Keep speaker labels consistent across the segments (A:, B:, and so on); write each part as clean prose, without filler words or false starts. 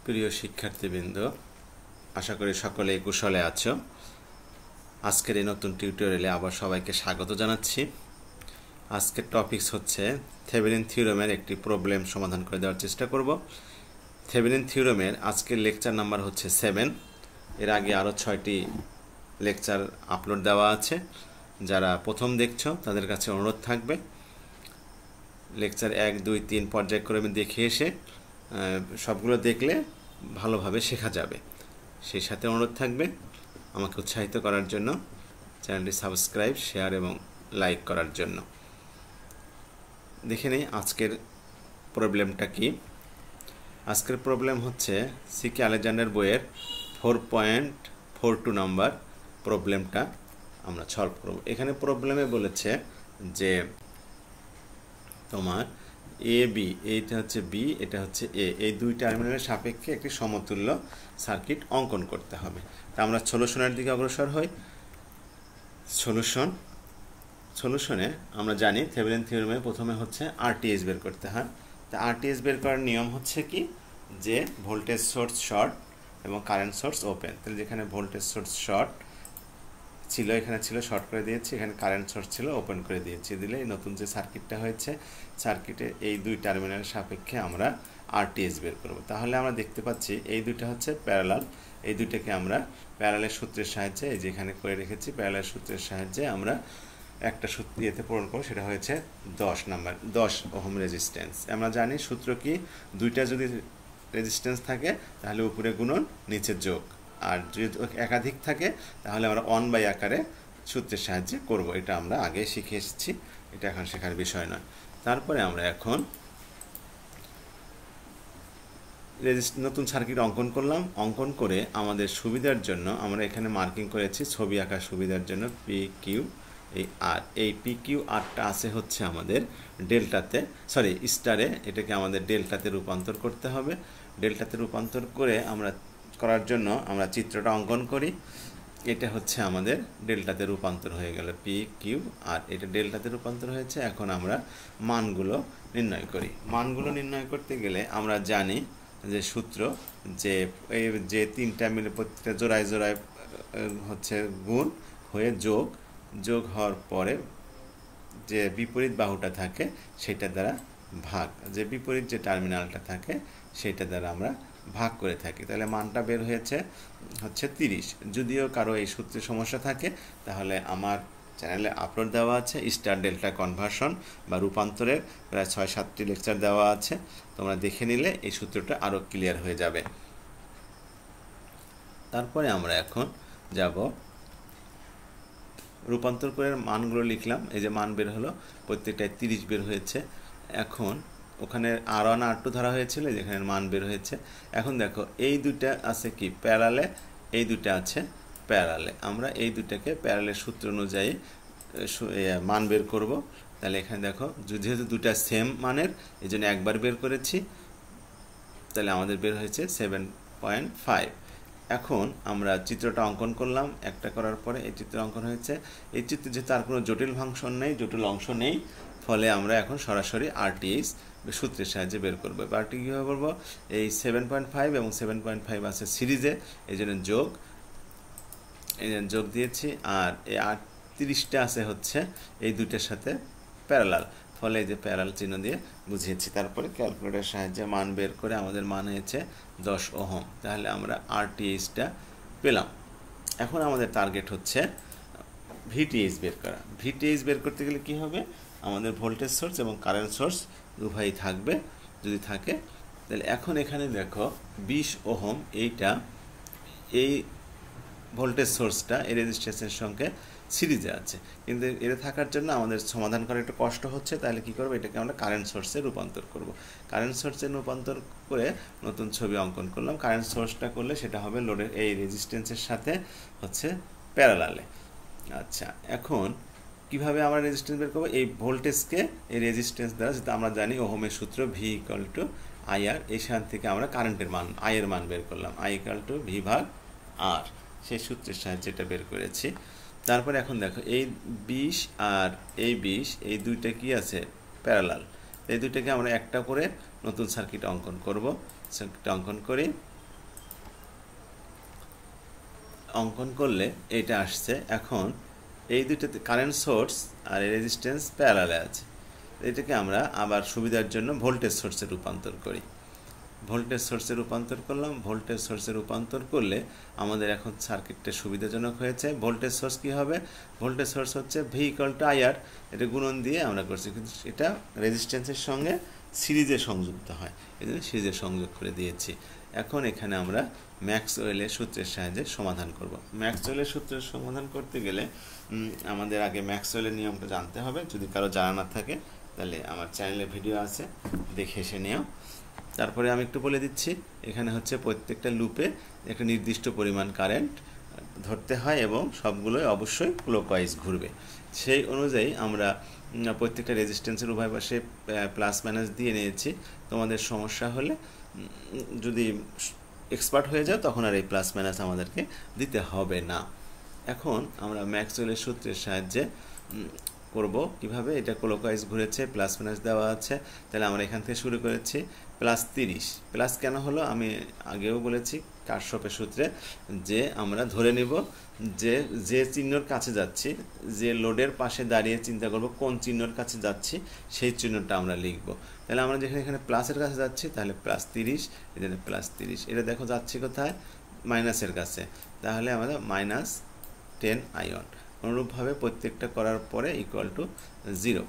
A: প্রিয় শিক্ষার্থীবৃন্দ, আশা করি সকলেই কুশলে আছো। আজকের এই নতুন টিউটোরিয়ালে আবার সবাইকে স্বাগত জানাচ্ছি। আজকের টপিকস হচ্ছে থেভেনিন থিওরেমের একটি প্রবলেম সমাধান করে দেওয়ার চেষ্টা করব। থেভেনিন থিওরেমের আজকের লেকচার নাম্বার হচ্ছে 7। এর আগে আরও 6টি লেকচার আপলোড দেওয়া আছে। যারা প্রথম দেখছো তাদের কাছে অনুরোধ থাকবে লেকচার 1, 2, 3 পর্যায়ক্রমে দেখে এসে সবগুলো দেখলে ভালোভাবে শেখা যাবে। সেই সাথে অনুরোধ থাকবে আমাকে উৎসাহিত করার জন্য চ্যানেলটি সাবস্ক্রাইব, শেয়ার এবং লাইক করার জন্য। দেখে নিই আজকের প্রবলেমটা কি। আজকের প্রবলেম হচ্ছে সিকে আলেকজান্ডার বইয়ের 4.42 নম্বর প্রবলেমটা আমরা সলভ করব। এখানে প্রবলেমে বলেছে যে তোমার এ বি, এইটা হচ্ছে বি, এটা হচ্ছে এ, এই দুই টার্মিনালের সাপেক্ষে একটি সমতুল্য সার্কিট অঙ্কন করতে হবে। তা আমরা সলিউশনের দিকে অগ্রসর হই। সলিউশনে আমরা জানি থেভেনিন থিওরেমে প্রথমে হচ্ছে আরটিএস বের করতে হয়। তা আরটিএস বের করার নিয়ম হচ্ছে কি, যে ভোল্টেজ সোর্স শর্ট এবং কারেন্ট সোর্স ওপেন। তাহলে যেখানে ভোল্টেজ সোর্স শর্ট ছিল এখানে ছিল শর্ট করে দিয়েছি, এখানে কারেন্ট সোর্স ছিল ওপেন করে দিয়েছি। দিলে এই নতুন যে সার্কিটটা হয়েছে, সার্কিটে এই দুই টার্মিনালের সাপেক্ষে আমরা আরটিএস বের করব। তাহলে আমরা দেখতে পাচ্ছি এই দুইটা হচ্ছে প্যারালাল। এই দুইটাকে আমরা প্যারালালের সূত্রের সাহায্যে, এই যেখানে করে রেখেছি প্যারালালের সূত্রের সাহায্যে আমরা একটা সূত্র ইয়েতে পূরণ করব। সেটা হয়েছে 10 ওহম রেজিস্ট্যান্স। আমরা জানি সূত্র কি, দুইটা যদি রেজিস্ট্যান্স থাকে তাহলে উপরে গুণন নিচে যোগ, আর যদি একাধিক থাকে তাহলে আমরা 1/, আকারে সূত্রের সাহায্যে করব। এটা আমরা আগে শিখে এসেছি, এটা এখন শেখার বিষয় নয়। তারপরে আমরা এখন নতুন সার্কিট অঙ্কন করলাম। অঙ্কন করে আমাদের সুবিধার জন্য আমরা এখানে মার্কিং করেছি ছবি আঁকার সুবিধার জন্য পি কিউ এই আর, এই পি কিউ আরটা আছে হচ্ছে আমাদের ডেল্টাতে, সরি স্টারে, এটাকে আমাদের ডেল্টাতে রূপান্তর করতে হবে। ডেল্টাতে রূপান্তর করে আমরা করার জন্য আমরা চিত্রটা অঙ্কন করি। এটা হচ্ছে আমাদের ডেল্টাতে রূপান্তর হয়ে গেল পি কিউ আর, এটা ডেল্টাতে রূপান্তর হয়েছে। এখন আমরা মানগুলো নির্ণয় করি। মানগুলো নির্ণয় করতে গেলে আমরা জানি যে সূত্র, যে এই যে তিনটা মিলে প্রত্যেকটা জোড়ায় জোড়ায় হচ্ছে গুণ হয়ে যোগ হওয়ার পরে যে বিপরীত বাহুটা থাকে সেটা দ্বারা ভাগ, যে বিপরীত যে টার্মিনালটা থাকে সেটা দ্বারা আমরা ভাগ করে থাকি। তাহলে মানটা বের হয়েছে হচ্ছে 30। যদিও কারো এই সূত্রে সমস্যা থাকে তাহলে আমার চ্যানেলে আপলোড দেওয়া আছে স্টার ডেল্টা কনভার্সন বা রূপান্তরের প্রায় 6-7টি লেকচার দেওয়া আছে। তোমরা দেখে নিলে এই সূত্রটা আরও ক্লিয়ার হয়ে যাবে। তারপরে আমরা এখন যাব রূপান্তর করে মানগুলো লিখলাম। এই যে মান বের হলো, প্রত্যেকটায় 30 বের হয়েছে। এখন ওখানে R1 R2 ধরা হয়েছিল, যেখানে মান বের হয়েছে। এখন দেখো এই দুইটা আছে কি প্যারালে, এই দুইটা আছে প্যারালে। আমরা এই দুইটাকে প্যারালের সূত্র অনুযায়ী মান বের করব। তাহলে এখানে দেখো যেহেতু দুটা সেম মানের এই জন্য একবার বের করেছি, তাহলে আমাদের বের হয়েছে 7.5। এখন আমরা চিত্রটা অঙ্কন করলাম। একটা করার পরে এই চিত্র অঙ্কন হয়েছে। এই চিত্রে যেহেতু আর কোনো জটিল ফাংশন নেই, জটিল অংশ নেই, ফলে আমরা এখন সরাসরি আরটিএস সূত্রের সাহায্যে বের করবো। আরটি কীভাবে করবো, এই 7.5 এবং 7.5 আছে সিরিজে, এই জন্য যোগ দিয়েছি। আর এই 38টা আছে হচ্ছে এই দুইটার সাথে প্যারালাল, ফলে এই যে প্যারাল চিহ্ন দিয়ে বুঝিয়েছি। তারপরে ক্যালকুলেটরের সাহায্যে মান বের করে আমাদের মান হয়েছে 10 ওহম। তাহলে আমরা আরটিএসটা পেলাম। এখন আমাদের টার্গেট হচ্ছে ভিটিএস বের করা। ভিটিএস বের করতে গেলে কি হবে, আমাদের ভোল্টেজ সোর্স এবং কারেন্ট সোর্স উভয়ই থাকবে। যদি থাকে তাহলে এখন এখানে দেখো 20 ওহম, এই ভোল্টেজ সোর্সটা এই রেজিস্ট্যান্সের সঙ্গে সিরিজে আছে, কিন্তু এটা থাকার জন্য আমাদের সমাধান করা একটু কষ্ট হচ্ছে। তাহলে কি করব, এটাকে আমরা কারেন্ট সোর্সে রূপান্তর করব। কারেন্ট সোর্সে রূপান্তর করে নতুন ছবি অঙ্কন করলাম। কারেন্ট সোর্সটা করলে সেটা হবে লোডের এই রেজিস্ট্যান্সের সাথে হচ্ছে প্যারালালে। আচ্ছা, এখন কিভাবে আমরা রেজিস্ট্যান্স বের করব, এই ভোল্টেজকে এই রেজিস্ট্যান্স দ্বারা, যেটা আমরা জানি ওহমের সূত্র ভি ইকুয়াল টু আইআর, এই সান থেকে আমরা কারেন্টের মান আইয়ের মান বের করলাম, আই ইকুয়াল টু ভি ভাগ আর, সেই সূত্রের সাহায্যে এটা বের করেছি। তারপরে এখন দেখো এই 20 আর এই 20, এই দুইটা কি আছে প্যারালাল। এই দুইটাকে আমরা একটা করে নতুন সার্কিট অঙ্কন করব। সার্কিট অঙ্কন করি অঙ্কন করলে এটা আসছে। এখন এই দুইটাতে কারেন্ট সোর্স আর রেজিস্ট্যান্স প্যারালালে আছে, এটাকে আমরা আবার সুবিধার জন্য ভোল্টেজ সোর্সে রূপান্তর করি। ভোল্টেজ সোর্সে রূপান্তর করলাম। ভোল্টেজ সোর্সে রূপান্তর করলে আমাদের এখন সার্কিটটা সুবিধাজনক হয়েছে। ভোল্টেজ সোর্স কী হবে? ভোল্টেজ সোর্স হচ্ছে V = IR, এটা গুণন দিয়ে আমরা করছি, কিন্তু এটা রেজিস্ট্যান্সের সঙ্গে সিরিজে সংযুক্ত হয়, এই জন্য সিরিজে সংযোগ করে দিয়েছি। এখন এখানে আমরা ম্যাক্সওয়েলের সূত্রের সাহায্যে সমাধান করব। ম্যাক্সওয়েলের সূত্রের সমাধান করতে গেলে আমাদের আগে ম্যাক্সওয়েলের নিয়মটা জানতে হবে। যদি কারো জানা না থাকে তাহলে আমার চ্যানেলে ভিডিও আছে, দেখে এসে নিও। তারপরে আমি একটু বলে দিচ্ছি, এখানে হচ্ছে প্রত্যেকটা লুপে একটা নির্দিষ্ট পরিমাণ কারেন্ট ধরতে হয় এবং সবগুলোই অবশ্যই ক্লকওয়াইজ ঘুরবে। সেই অনুযায়ী আমরা প্রত্যেকটা রেজিস্ট্যান্সের উভয় পাশে প্লাস মাইনাস দিয়ে নিয়েছি। তোমাদের সমস্যা হলে যদি এক্সপার্ট হয়ে যাও তখন আর এই প্লাস মাইনাস আমাদেরকে দিতে হবে না। এখন আমরা ম্যাক্সওয়েলের সূত্রের সাহায্যে করব কিভাবে। এটা ক্লকওয়াইজ ঘুরেছে, প্লাস মাইনাস দেওয়া আছে, তাহলে আমরা এখান থেকে শুরু করেছি +30। প্লাস কেন হলো আমি আগেও বলেছি কারশফের সূত্রে, যে আমরা ধরে নিব যে যে চিহ্নর কাছে যাচ্ছি, যে লোডের পাশে দাঁড়িয়ে চিন্তা করব কোন চিহ্নর কাছে যাচ্ছি, সেই চিহ্নটা আমরা লিখব। তাহলে আমরা যেখানে এখানে প্লাসের কাছে যাচ্ছি তাহলে +30, এখানে +30। এটা দেখো যাচ্ছি কোথায়? মাইনাসের কাছে, তাহলে আমাদের -10 আয়ন। অনুরূপভাবে প্রত্যেকটা করার পরে =0।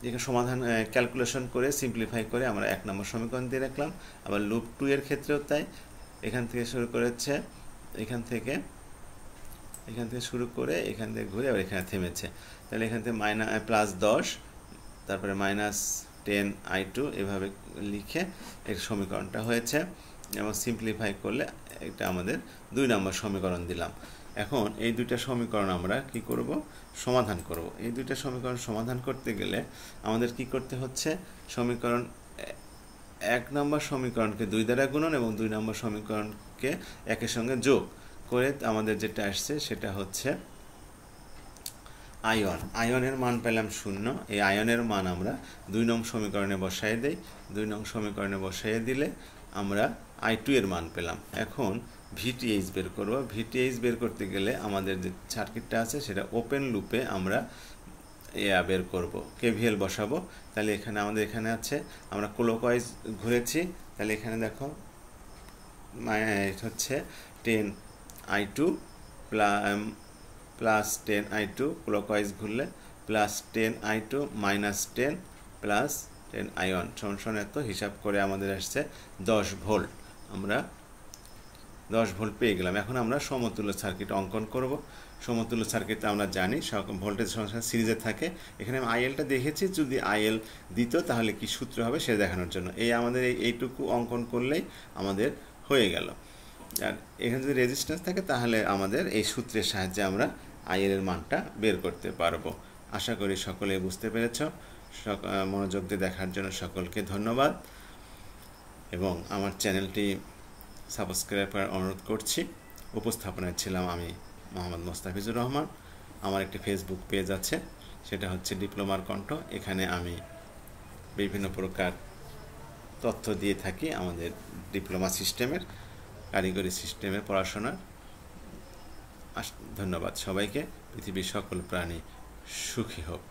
A: এখানে সমাধান ক্যালকুলেশন করে সিম্পলিফাই করে আমরা 1 নম্বর সমীকরণ দিয়ে রাখলাম। আবার লুপ 2 এর ক্ষেত্রেও তাই, এখান থেকে শুরু করেছে, এখান থেকে শুরু করে এখান থেকে ঘুরে আবার এখানে থেমেছে। তাহলে এখান থেকে +10, তারপরে -10 I2 এভাবে লিখে এর সমীকরণটা হয়েছে, এবং সিম্পলিফাই করলে এটা আমাদের 2 নম্বর সমীকরণ দিলাম। এখন এই দুইটা সমীকরণ আমরা কি করব? সমাধান করব। এই দুইটা সমীকরণ সমাধান করতে গেলে আমাদের কি করতে হচ্ছে? সমীকরণ 1 নম্বর সমীকরণকে 2 দ্বারা গুণন এবং 2 নম্বর সমীকরণকে 1 এর সঙ্গে যোগ করে আমাদের যেটা আসছে সেটা হচ্ছে আয়ন। আয়নের মান পেলাম 0। এই আয়নের মান আমরা 2 নং সমীকরণে বসাই দেই। 2 নং সমীকরণে বসাইয়ে দিলে আমরা I2 এর মান পেলাম। এখন VTH বের করব। VTH বের করতে গেলে আমাদের যে সার্কিটটা আছে সেটা ওপেন লুপে আমরা বের করব, KVL বসাবো। তাহলে এখানে আমাদের এখানে আছে, আমরা ক্লকওয়াইজ ঘুরেছি, তাহলে এখানে দেখো হচ্ছে 10 I2 প্লাস 10 I2 ক্লকওয়াইজ ঘুরলে +10 I2 -10 +10 আয়ন সমান এত হিসাব করে আমাদের আসছে 10 ভোল্ট। আমরা 10 ভোল্ট পেয়ে গেলাম। এখন আমরা সমতুল্য সার্কিট অঙ্কন করব। সমতুল্য সার্কিটে আমরা জানি ভোল্টেজ সংখ্যা সিরিজে থাকে। এখানে আমি আইএলটা দেখেছি, যদি আইএল দিত তাহলে কি সূত্র হবে সে দেখানোর জন্য। এই আমাদের এইটুকু অঙ্কন করলেই আমাদের হয়ে গেল। আর এখানে যদি রেজিস্ট্যান্স থাকে তাহলে আমাদের এই সূত্রের সাহায্যে আমরা আইএল এর মানটা বের করতে পারবো। আশা করি সকলে বুঝতে পেরেছ। মনোযোগ দিয়ে দেখার জন্য সকলকে ধন্যবাদ, এবং আমার চ্যানেলটি সাবস্ক্রাইব করার অনুরোধ করছি। উপস্থাপনায় ছিলাম আমি মোহাম্মদ মোস্তাফিজুর রহমান। আমার একটি ফেসবুক পেজ আছে, সেটা হচ্ছে ডিপ্লোমার কণ্ঠ। এখানে আমি বিভিন্ন প্রকার তথ্য দিয়ে থাকি আমাদের ডিপ্লোমা সিস্টেমের, কারিগরি সিস্টেমের পড়াশোনার। ধন্যবাদ সবাইকে। পৃথিবীর সকল প্রাণী সুখী হোক।